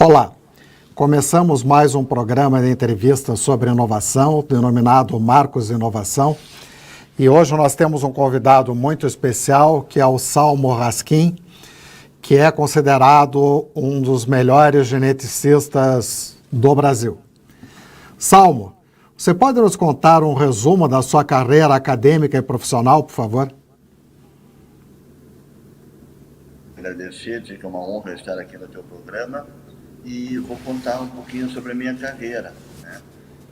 Olá, começamos mais um programa de entrevistas sobre inovação, denominado Marcos Inovação. E hoje nós temos um convidado muito especial, que é o Salmo Raskin, que é considerado um dos melhores geneticistas do Brasil. Salmo, você pode nos contar um resumo da sua carreira acadêmica e profissional, por favor? Agradecer, dizer que é uma honra estar aqui no teu programa e vou contar um pouquinho sobre a minha carreira, né?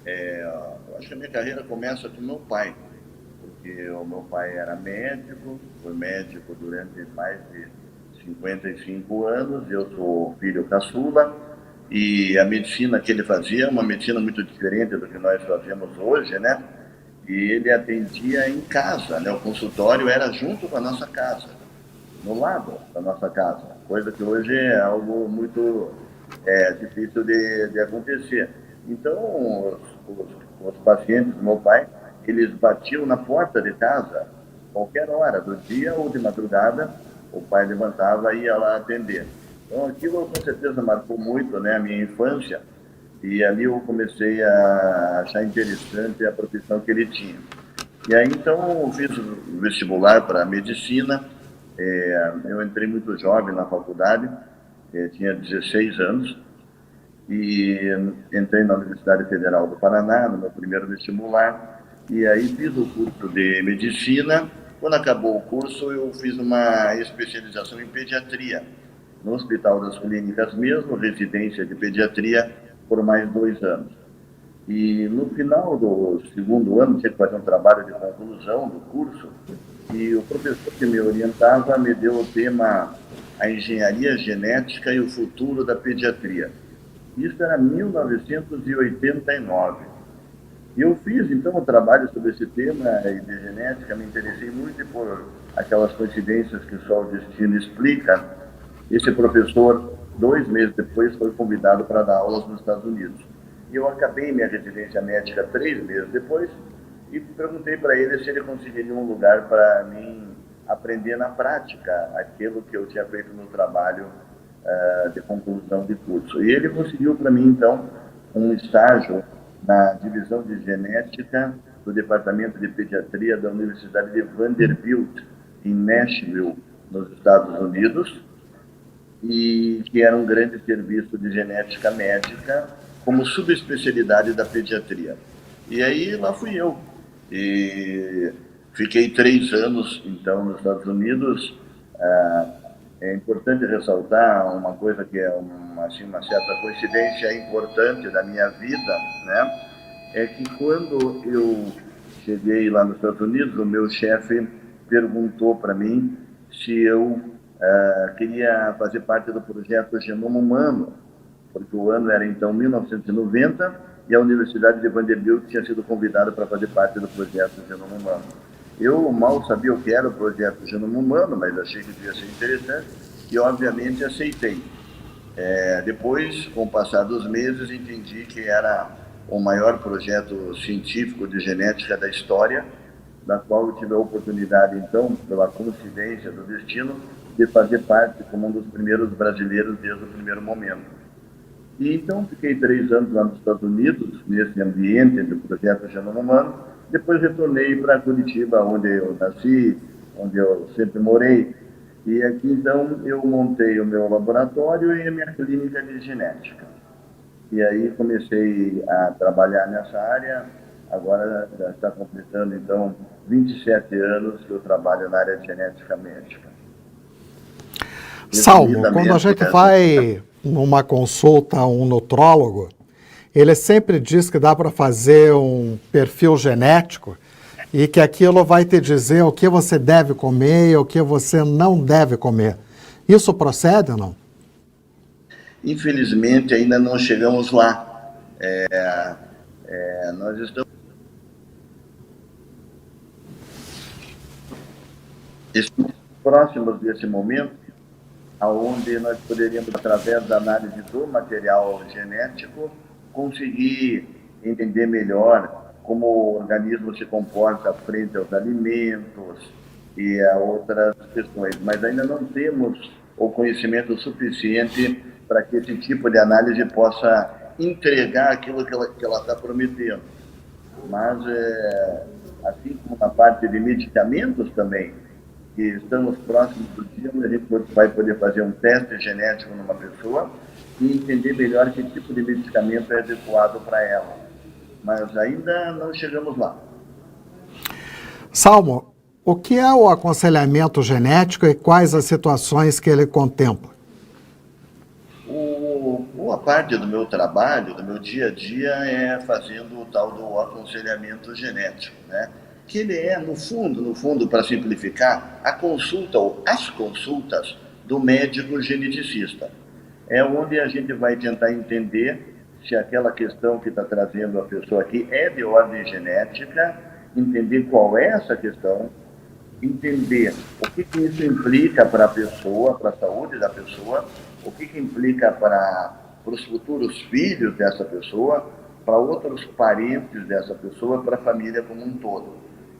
Eu acho que a minha carreira começa com meu pai, porque o meu pai era médico, foi médico durante mais de 55 anos, eu sou filho caçula, e a medicina que ele fazia é uma medicina muito diferente do que nós fazemos hoje, né? E ele atendia em casa, né? O consultório era junto com a nossa casa, no lado da nossa casa, coisa que hoje é algo muito difícil de acontecer. Então, os pacientes do meu pai, eles batiam na porta de casa, qualquer hora do dia ou de madrugada, o pai levantava e ia lá atender. Então, aquilo com certeza marcou muito, né, a minha infância, e ali eu comecei a achar interessante a profissão que ele tinha. E aí, então, eu fiz o vestibular para medicina. Eu entrei muito jovem na faculdade, tinha 16 anos, e entrei na Universidade Federal do Paraná, no meu primeiro vestibular, e aí fiz o curso de medicina. Quando acabou o curso, eu fiz uma especialização em pediatria, no Hospital das Clínicas mesmo, residência de pediatria, por mais 2 anos. E no final do segundo ano, tinha que fazer um trabalho de conclusão do curso, e o professor que me orientava me deu o tema A Engenharia Genética e o Futuro da Pediatria. Isso era 1989. E eu fiz, então, um trabalho sobre esse tema de genética, me interessei muito por aquelas coincidências que só o destino explica. Esse professor, 2 meses depois, foi convidado para dar aulas nos Estados Unidos. E eu acabei minha residência médica 3 meses depois e perguntei para ele se ele conseguiria um lugar para mim aprender na prática aquilo que eu tinha feito no trabalho de conclusão de curso. E ele conseguiu para mim, então, um estágio na divisão de genética do Departamento de Pediatria da Universidade de Vanderbilt, em Nashville, nos Estados Unidos, e que era um grande serviço de genética médica como subespecialidade da pediatria. E aí lá fui eu. E fiquei 3 anos, então, nos Estados Unidos. É importante ressaltar uma coisa que é uma certa coincidência importante da minha vida, né? É que quando eu cheguei lá nos Estados Unidos, o meu chefe perguntou para mim se eu queria fazer parte do projeto Genoma Humano, porque o ano era então 1990 e a Universidade de Vanderbilt tinha sido convidada para fazer parte do projeto Genoma Humano. Eu mal sabia o que era o projeto Genoma Humano, mas achei que devia ser interessante e, obviamente, aceitei. Depois, com o passar dos meses, entendi que era o maior projeto científico de genética da história, da qual eu tive a oportunidade, então, pela coincidência do destino, de fazer parte como um dos primeiros brasileiros desde o primeiro momento. E então fiquei 3 anos lá nos Estados Unidos, nesse ambiente do projeto Genoma Humano. Depois retornei para Curitiba, onde eu nasci, onde eu sempre morei. E aqui, então, eu montei o meu laboratório e a minha clínica de genética. E aí comecei a trabalhar nessa área. Agora já está completando, então, 27 anos que eu trabalho na área de genética médica. Salmo, quando a gente vai numa consulta a um nutrólogo, ele sempre diz que dá para fazer um perfil genético e que aquilo vai te dizer o que você deve comer e o que você não deve comer. Isso procede ou não? Infelizmente, ainda não chegamos lá. Nós estamos próximos desse momento, onde nós poderíamos, através da análise do material genético, conseguir entender melhor como o organismo se comporta frente aos alimentos e a outras questões. Mas ainda não temos o conhecimento suficiente para que esse tipo de análise possa entregar aquilo que ela está prometendo. Mas, assim como na parte de medicamentos também, que estamos próximos do dia onde a gente vai poder fazer um teste genético numa pessoa e entender melhor que tipo de medicamento é adequado para ela. Mas ainda não chegamos lá. Salmo, o que é o aconselhamento genético e quais as situações que ele contempla? Boa parte do meu trabalho, do meu dia a dia, é fazendo o tal do aconselhamento genético, né? Que ele é, no fundo, para simplificar, a consulta ou as consultas do médico geneticista. É onde a gente vai tentar entender se aquela questão que está trazendo a pessoa aqui é de ordem genética, entender qual é essa questão, entender o que isso implica para a pessoa, para a saúde da pessoa, o que implica para os futuros filhos dessa pessoa, para outros parentes dessa pessoa, para a família como um todo.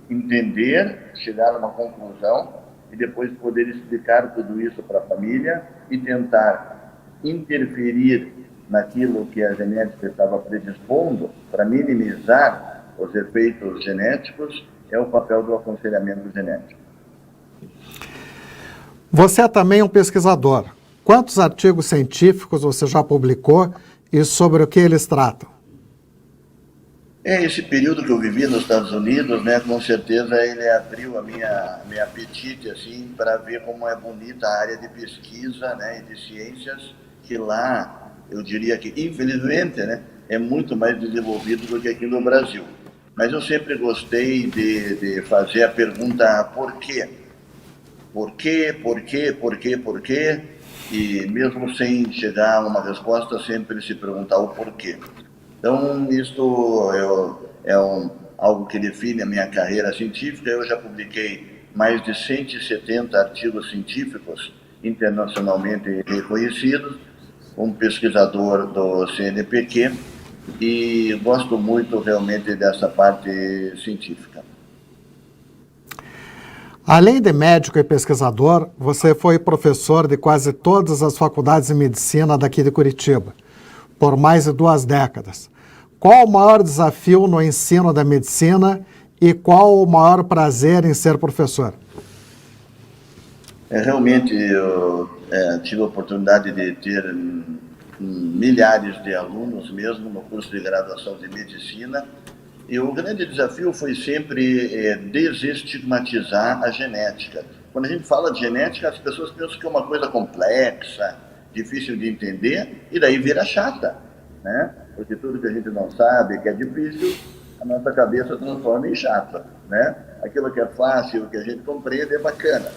Entender, chegar a uma conclusão e depois poder explicar tudo isso para a família e tentar interferir naquilo que a genética estava predispondo para minimizar os efeitos genéticos, é o papel do aconselhamento genético. Você é também um pesquisador. Quantos artigos científicos você já publicou e sobre o que eles tratam? Esse período que eu vivi nos Estados Unidos, né, com certeza ele abriu a minha apetite assim, para ver como é bonita a área de pesquisa, né, e de ciências, que lá, eu diria que, infelizmente, né, é muito mais desenvolvido do que aqui no Brasil. Mas eu sempre gostei de fazer a pergunta por quê? Por quê, por quê, por quê, por quê? E mesmo sem chegar a uma resposta, sempre se perguntar o porquê. Então, isto algo que define a minha carreira científica. Eu já publiquei mais de 170 artigos científicos internacionalmente reconhecidos, como pesquisador do CNPq, e gosto muito realmente dessa parte científica. Além de médico e pesquisador, você foi professor de quase todas as faculdades de medicina daqui de Curitiba, por mais de 2 décadas. Qual o maior desafio no ensino da medicina e qual o maior prazer em ser professor? Realmente, eu tive a oportunidade de ter milhares de alunos mesmo no curso de graduação de medicina, e o grande desafio foi sempre desestigmatizar a genética. Quando a gente fala de genética, as pessoas pensam que é uma coisa complexa, difícil de entender, e daí vira chata, né? Porque tudo que a gente não sabe, que é difícil, a nossa cabeça transforma em chata, né? Aquilo que é fácil, que a gente compreende, é bacana.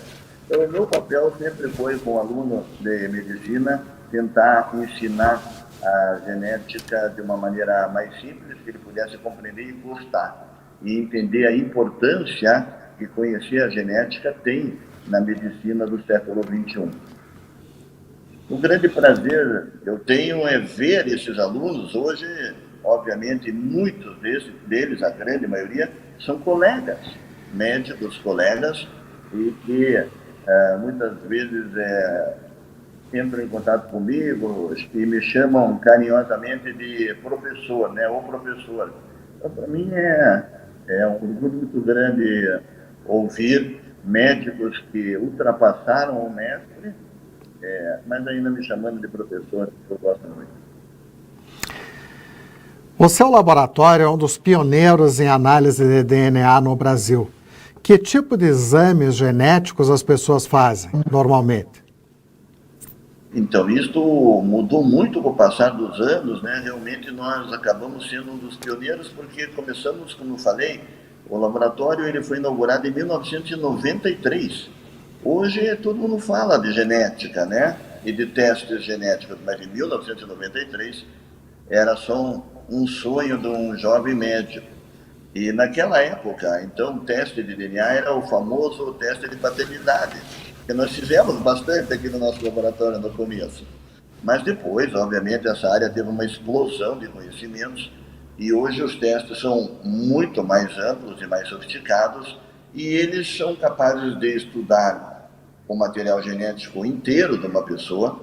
Então, o meu papel sempre foi, com alunos de medicina, tentar ensinar a genética de uma maneira mais simples, que ele pudesse compreender e gostar, e entender a importância que conhecer a genética tem na medicina do século XXI. Um grande prazer eu tenho é ver esses alunos. Hoje, obviamente, muitos deles, a grande maioria, são colegas, médicos colegas, e que muitas vezes entram em contato comigo e me chamam carinhosamente de professor, né, ou professor. Então, para mim é um orgulho muito grande ouvir médicos que ultrapassaram o mestre, mas ainda me chamando de professor, que eu gosto muito. O seu laboratório é um dos pioneiros em análise de DNA no Brasil. Que tipo de exames genéticos as pessoas fazem, normalmente? Então, isto mudou muito com o passar dos anos, né? Realmente nós acabamos sendo um dos pioneiros, porque começamos, como eu falei, o laboratório ele foi inaugurado em 1993. Hoje todo mundo fala de genética, né? E de testes genéticos, mas em 1993 era só um sonho de um jovem médico. E naquela época, então, o teste de DNA era o famoso teste de paternidade, que nós fizemos bastante aqui no nosso laboratório no começo. Mas depois, obviamente, essa área teve uma explosão de conhecimentos e hoje os testes são muito mais amplos e mais sofisticados, e eles são capazes de estudar o material genético inteiro de uma pessoa,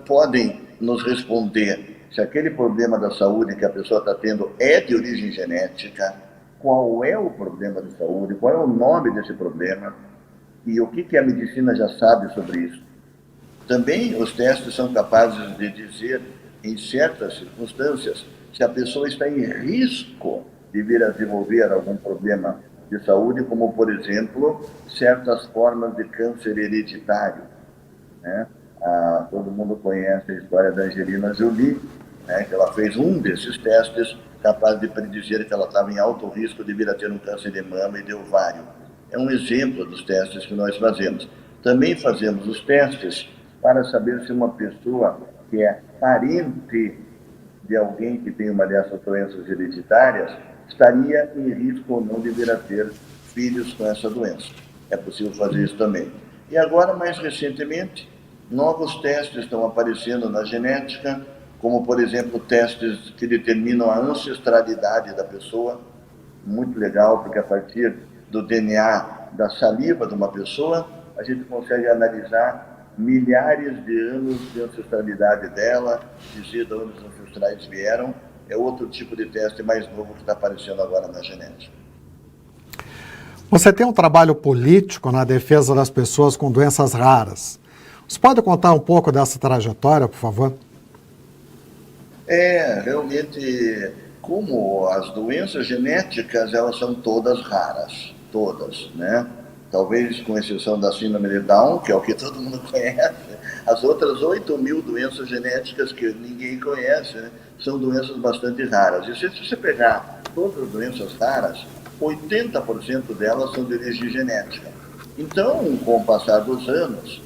podem nos responder se aquele problema da saúde que a pessoa está tendo é de origem genética, qual é o problema de saúde, qual é o nome desse problema e o que a medicina já sabe sobre isso. Também os testes são capazes de dizer, em certas circunstâncias, se a pessoa está em risco de vir a desenvolver algum problema de saúde, como, por exemplo, certas formas de câncer hereditário, né? Todo mundo conhece a história da Angelina Jolie, né, que ela fez um desses testes capaz de predizer que ela estava em alto risco de vir a ter um câncer de mama e de ovário. É um exemplo dos testes que nós fazemos. Também fazemos os testes para saber se uma pessoa que é parente de alguém que tem uma dessas doenças hereditárias estaria em risco ou não de vir a ter filhos com essa doença. É possível fazer isso também. E agora, mais recentemente, novos testes estão aparecendo na genética, como, por exemplo, testes que determinam a ancestralidade da pessoa. Muito legal, porque a partir do DNA da saliva de uma pessoa, a gente consegue analisar milhares de anos de ancestralidade dela, dizer de onde os ancestrais vieram. É outro tipo de teste mais novo que está aparecendo agora na genética. Você tem um trabalho político na defesa das pessoas com doenças raras. Você pode contar um pouco dessa trajetória, por favor? Realmente, como as doenças genéticas, elas são todas raras, todas, né? Talvez com exceção da síndrome de Down, que é o que todo mundo conhece, as outras 8.000 doenças genéticas que ninguém conhece, né, são doenças bastante raras. E se você pegar todas as doenças raras, 80% delas são de origem genética. Então, com o passar dos anos,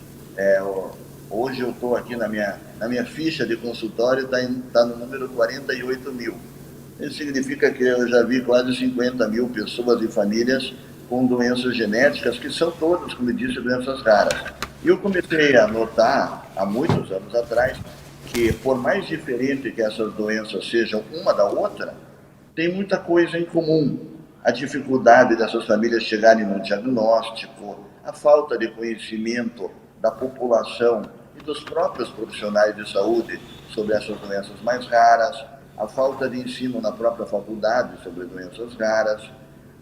hoje eu estou aqui na minha ficha de consultório, está no número 48.000. Isso significa que eu já vi quase 50.000 pessoas e famílias com doenças genéticas, que são todas, como eu disse, doenças raras. E eu comecei a notar, há muitos anos atrás, que por mais diferente que essas doenças sejam uma da outra, tem muita coisa em comum. A dificuldade dessas famílias chegarem no diagnóstico, a falta de conhecimento da população e dos próprios profissionais de saúde sobre essas doenças mais raras, a falta de ensino na própria faculdade sobre doenças raras,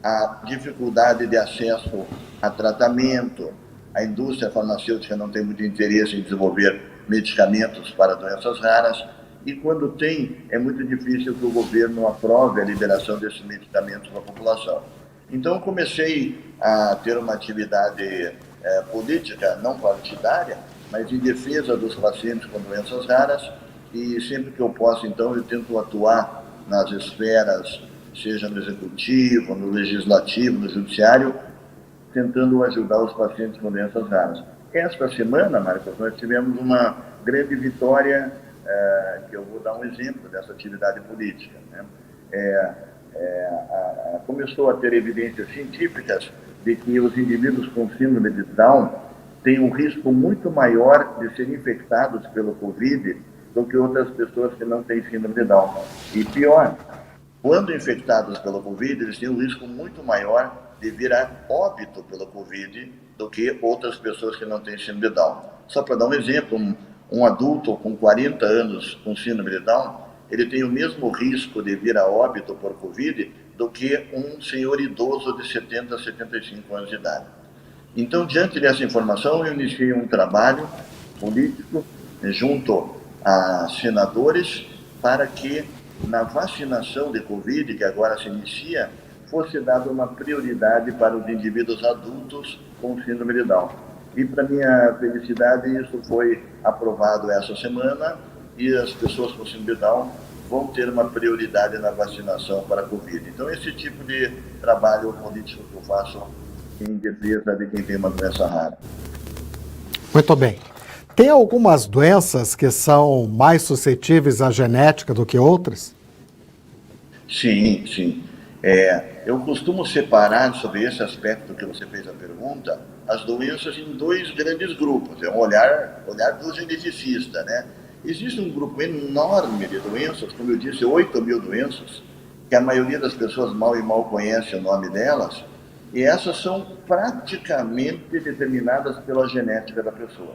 a dificuldade de acesso a tratamento, a indústria farmacêutica não tem muito interesse em desenvolver medicamentos para doenças raras, e quando tem, é muito difícil que o governo aprove a liberação desses medicamentos para a população. Então, comecei a ter uma atividade política, não partidária, mas em defesa dos pacientes com doenças raras, e sempre que eu posso, então, eu tento atuar nas esferas, seja no executivo, no legislativo, no judiciário, tentando ajudar os pacientes com doenças raras. Esta semana, Marcos, nós tivemos uma grande vitória, que eu vou dar um exemplo dessa atividade política, né? Começou a ter evidências científicas de que os indivíduos com síndrome de Down têm um risco muito maior de serem infectados pelo Covid do que outras pessoas que não têm síndrome de Down. E pior, quando infectados pelo Covid, eles têm um risco muito maior de vir a óbito pelo Covid do que outras pessoas que não têm síndrome de Down. Só para dar um exemplo, um adulto com 40 anos com síndrome de Down, ele tem o mesmo risco de vir a óbito por Covid do que um senhor idoso de 70 a 75 anos de idade. Então, diante dessa informação, eu iniciei um trabalho político junto a senadores para que na vacinação de Covid, que agora se inicia, fosse dada uma prioridade para os indivíduos adultos com síndrome de Down. E, para minha felicidade, isso foi aprovado essa semana e as pessoas com síndrome de Down vão ter uma prioridade na vacinação para a Covid. Então, esse tipo de trabalho político que eu faço em defesa de quem tem uma doença rara. Muito bem. Tem algumas doenças que são mais suscetíveis à genética do que outras? Sim, sim. Eu costumo separar, sobre esse aspecto que você fez a pergunta, as doenças em dois grandes grupos. É um olhar do geneticista, né? Existe um grupo enorme de doenças, como eu disse, 8.000 doenças, que a maioria das pessoas mal e mal conhece o nome delas, e essas são praticamente determinadas pela genética da pessoa.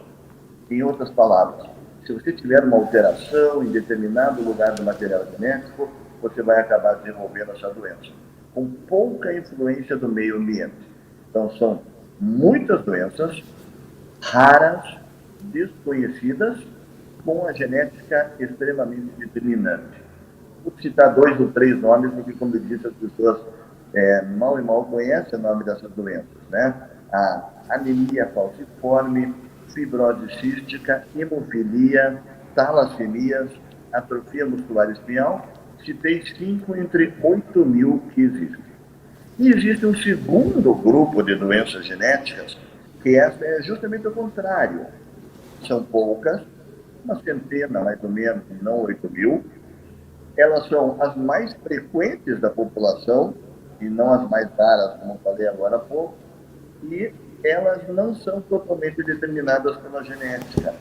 Em outras palavras, Se você tiver uma alteração em determinado lugar do material genético, você vai acabar desenvolvendo essa doença, com pouca influência do meio ambiente. Então, são muitas doenças raras, desconhecidas, com a genética extremamente determinante. Vou citar 2 ou 3 nomes, porque, como eu disse, as pessoas mal e mal conhecem o nome dessas doenças, né? A anemia falciforme, fibrose cística, hemofilia, talassemias, atrofia muscular espinhal. Citei 5 entre 8 mil que existem. E existe um segundo grupo de doenças genéticas, que essa é justamente o contrário. São poucas, uma centena mais ou menos, não 8 mil. Elas são as mais frequentes da população, e não as mais raras, como eu falei agora há pouco, e elas não são totalmente determinadas pela genética.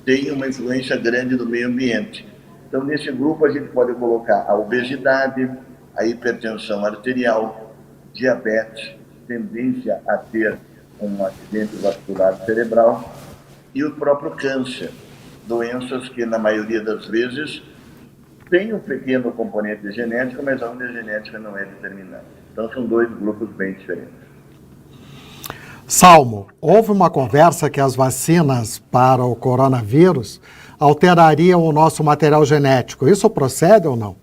Tem uma influência grande do meio ambiente. Então, nesse grupo, a gente pode colocar a obesidade, a hipertensão arterial, diabetes, tendência a ter um acidente vascular cerebral e o próprio câncer. Doenças que, na maioria das vezes, têm um pequeno componente genético, mas onde a genética não é determinante. Então, são 2 grupos bem diferentes. Salmo, houve uma conversa que as vacinas para o coronavírus alterariam o nosso material genético. Isso procede ou não?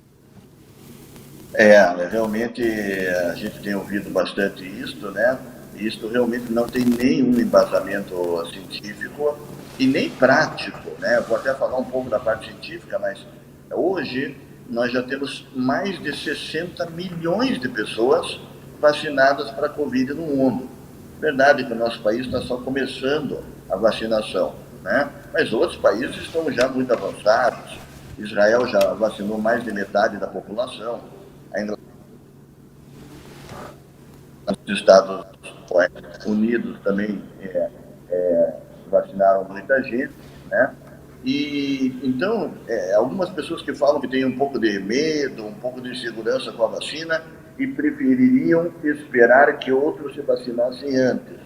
Realmente a gente tem ouvido bastante isso, né? Isso realmente não tem nenhum embasamento científico e nem prático, né? Vou até falar um pouco da parte científica, mas hoje nós já temos mais de 60 milhões de pessoas vacinadas para a Covid no mundo. Verdade que o nosso país está só começando a vacinação, né? Mas outros países estão já muito avançados. Israel já vacinou mais de metade da população. Ainda os Estados Unidos também vacinaram muita gente, né? E então, algumas pessoas que falam que têm um pouco de medo, um pouco de insegurança com a vacina e prefeririam esperar que outros se vacinassem antes.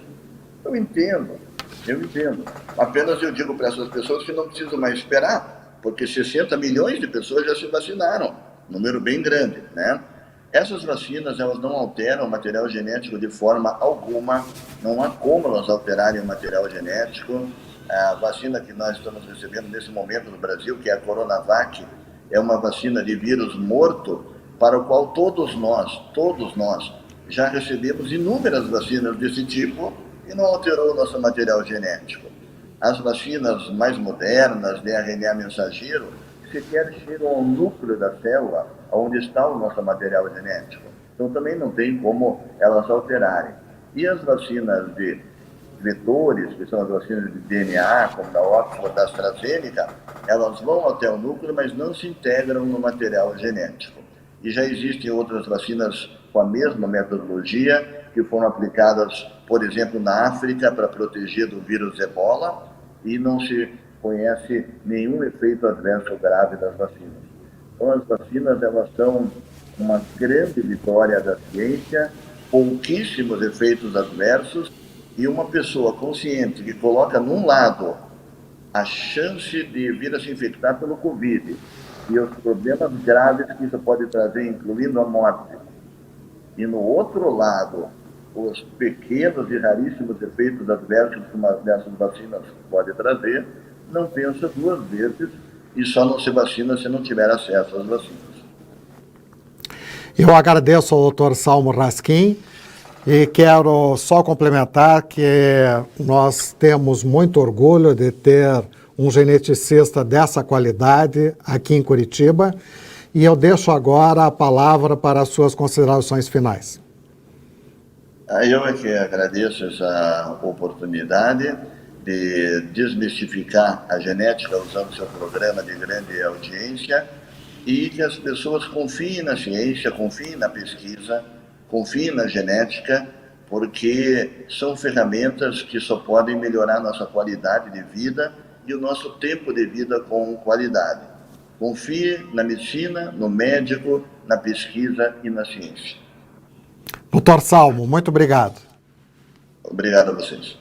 Eu entendo. Apenas eu digo para essas pessoas que não precisam mais esperar, porque 60 milhões de pessoas já se vacinaram, número bem grande, né? Essas vacinas, elas não alteram o material genético de forma alguma, não há como elas alterarem o material genético. A vacina que nós estamos recebendo nesse momento no Brasil, que é a Coronavac, é uma vacina de vírus morto, para o qual todos nós já recebemos inúmeras vacinas desse tipo e não alterou o nosso material genético. As vacinas mais modernas, de RNA mensageiro, sequer chegam ao núcleo da célula, onde está o nosso material genético. Então também não tem como elas alterarem. E as vacinas de vetores, que são as vacinas de DNA, como da Oxford, da AstraZeneca, elas vão até o núcleo, mas não se integram no material genético. E já existem outras vacinas com a mesma metodologia, que foram aplicadas, por exemplo, na África, para proteger do vírus Ebola, e não se conhece nenhum efeito adverso grave das vacinas. Então, as vacinas, elas são uma grande vitória da ciência, pouquíssimos efeitos adversos, e uma pessoa consciente que coloca num lado a chance de vir a se infectar pelo Covid e os problemas graves que isso pode trazer, incluindo a morte, e no outro lado, os pequenos e raríssimos efeitos adversos que uma dessas vacinas pode trazer, não pensa 2 vezes e só não se vacina se não tiver acesso às vacinas. Eu agradeço ao Dr. Salmo Raskin e quero só complementar que nós temos muito orgulho de ter um geneticista dessa qualidade aqui em Curitiba e eu deixo agora a palavra para as suas considerações finais. Eu é que agradeço essa oportunidade de desmistificar a genética usando seu programa de grande audiência e que as pessoas confiem na ciência, confiem na pesquisa, confiem na genética, porque são ferramentas que só podem melhorar nossa qualidade de vida e o nosso tempo de vida com qualidade. Confie na medicina, no médico, na pesquisa e na ciência. Dr. Salmo, muito obrigado. Obrigado a vocês.